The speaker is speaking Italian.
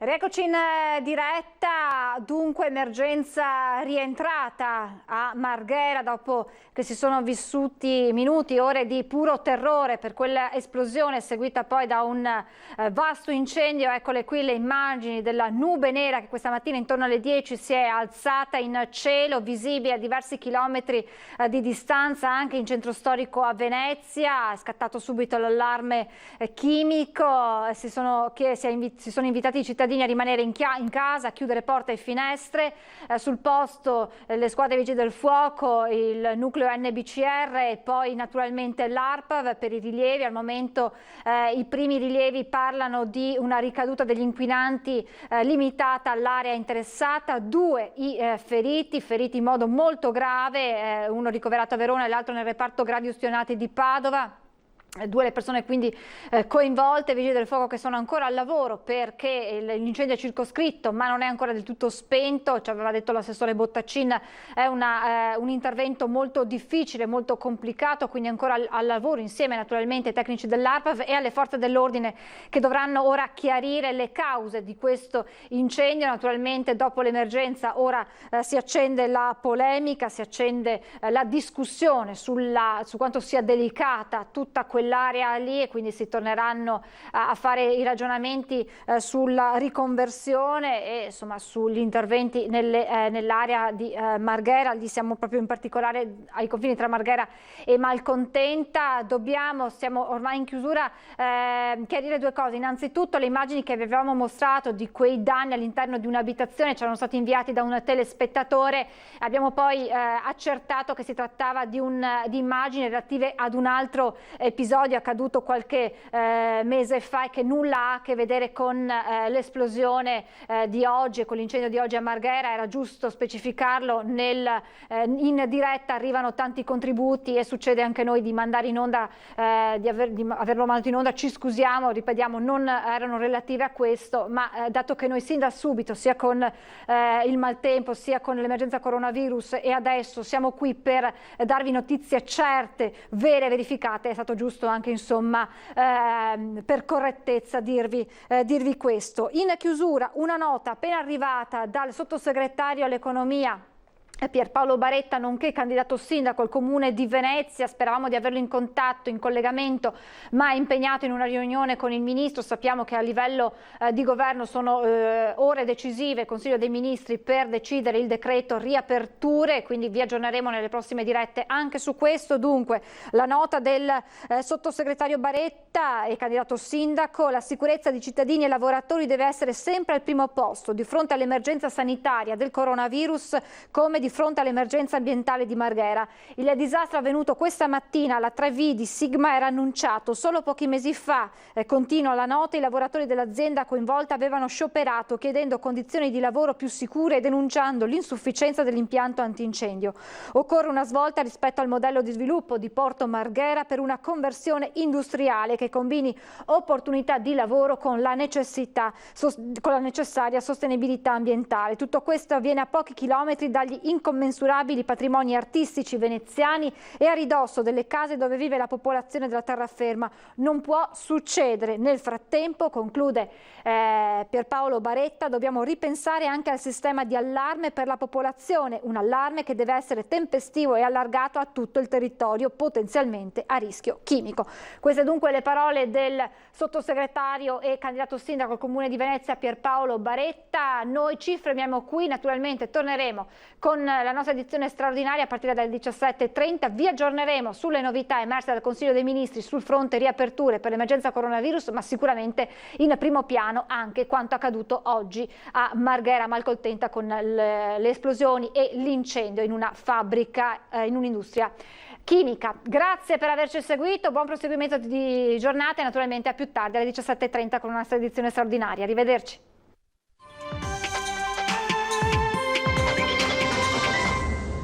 Rieccoci in diretta, dunque emergenza rientrata a Marghera dopo che si sono vissuti minuti, ore di puro terrore per quell'esplosione seguita poi da un vasto incendio. Eccole qui le immagini della nube nera che questa mattina intorno alle 10 si è alzata in cielo, visibile a diversi chilometri di distanza anche in centro storico a Venezia. È scattato subito l'allarme chimico, si sono invitati i cittadini a rimanere in casa, a chiudere porte e finestre. Sul posto le squadre vigili del fuoco, il nucleo NBCR e poi naturalmente l'ARPAV per i rilievi. Al momento i primi rilievi parlano di una ricaduta degli inquinanti limitata all'area interessata. 2 i feriti in modo molto grave, uno ricoverato a Verona e l'altro nel reparto gravi ustionati di Padova. 2 le persone quindi coinvolte, vigili del fuoco che sono ancora al lavoro perché l'incendio è circoscritto ma non è ancora del tutto spento. Ci aveva detto l'assessore Bottaccin, è un intervento molto difficile, molto complicato, quindi ancora al lavoro insieme naturalmente ai tecnici dell'ARPAV e alle forze dell'ordine che dovranno ora chiarire le cause di questo incendio. Naturalmente dopo l'emergenza ora si accende la polemica, si accende la discussione su quanto sia delicata tutta quell'area lì e quindi si torneranno a fare i ragionamenti sulla riconversione e insomma sugli interventi nell'area di Marghera. Lì siamo proprio in particolare ai confini tra Marghera e Malcontenta. Siamo ormai in chiusura, chiarire 2 cose. Innanzitutto le immagini che vi avevamo mostrato di quei danni all'interno di un'abitazione ci erano stati inviati da un telespettatore. Abbiamo poi accertato che si trattava di immagini relative ad un altro episodio accaduto qualche mese fa e che nulla ha a che vedere con l'esplosione di oggi e con l'incendio di oggi a Marghera. Era giusto specificarlo. In diretta arrivano tanti contributi e succede anche noi di mandare in onda, di averlo mandato in onda. Ci scusiamo, ripetiamo, non erano relative a questo, ma dato che noi sin da subito, sia con il maltempo sia con l'emergenza coronavirus e adesso siamo qui per darvi notizie certe, vere, verificate, è stato giusto anche insomma per correttezza dirvi questo. In chiusura una nota appena arrivata dal sottosegretario all'economia Pierpaolo Baretta, nonché candidato sindaco al comune di Venezia. Speravamo di averlo in contatto, in collegamento, ma è impegnato in una riunione con il ministro. Sappiamo che a livello di governo sono ore decisive, Consiglio dei Ministri, per decidere il decreto riaperture, quindi vi aggiorneremo nelle prossime dirette anche su questo. Dunque la nota del sottosegretario Baretta e candidato sindaco: la sicurezza di cittadini e lavoratori deve essere sempre al primo posto di fronte all'emergenza sanitaria del coronavirus come di fronte all'emergenza ambientale di Marghera. Il disastro avvenuto questa mattina alla 3V di Sigma era annunciato solo pochi mesi fa. Continua la nota: i lavoratori dell'azienda coinvolta avevano scioperato chiedendo condizioni di lavoro più sicure e denunciando l'insufficienza dell'impianto antincendio. Occorre una svolta rispetto al modello di sviluppo di Porto Marghera per una conversione industriale che combini opportunità di lavoro con la necessaria sostenibilità ambientale. Tutto questo avviene a pochi chilometri dagli incommensurabili patrimoni artistici veneziani e a ridosso delle case dove vive la popolazione della terraferma. Non può succedere. Nel frattempo, conclude Pierpaolo Baretta, dobbiamo ripensare anche al sistema di allarme per la popolazione, un allarme che deve essere tempestivo e allargato a tutto il territorio potenzialmente a rischio chimico. Queste dunque le parole del sottosegretario e candidato sindaco al comune di Venezia Pierpaolo Baretta. Noi ci fermiamo qui, naturalmente torneremo con la nostra edizione straordinaria a partire dalle 17:30. Vi aggiorneremo sulle novità emerse dal Consiglio dei Ministri sul fronte riaperture per l'emergenza coronavirus, ma sicuramente in primo piano anche quanto accaduto oggi a Marghera Malcontenta con le esplosioni e l'incendio in una fabbrica, in un'industria chimica. Grazie per averci seguito, buon proseguimento di giornata e naturalmente a più tardi alle 17:30 con una nostra edizione straordinaria. Arrivederci.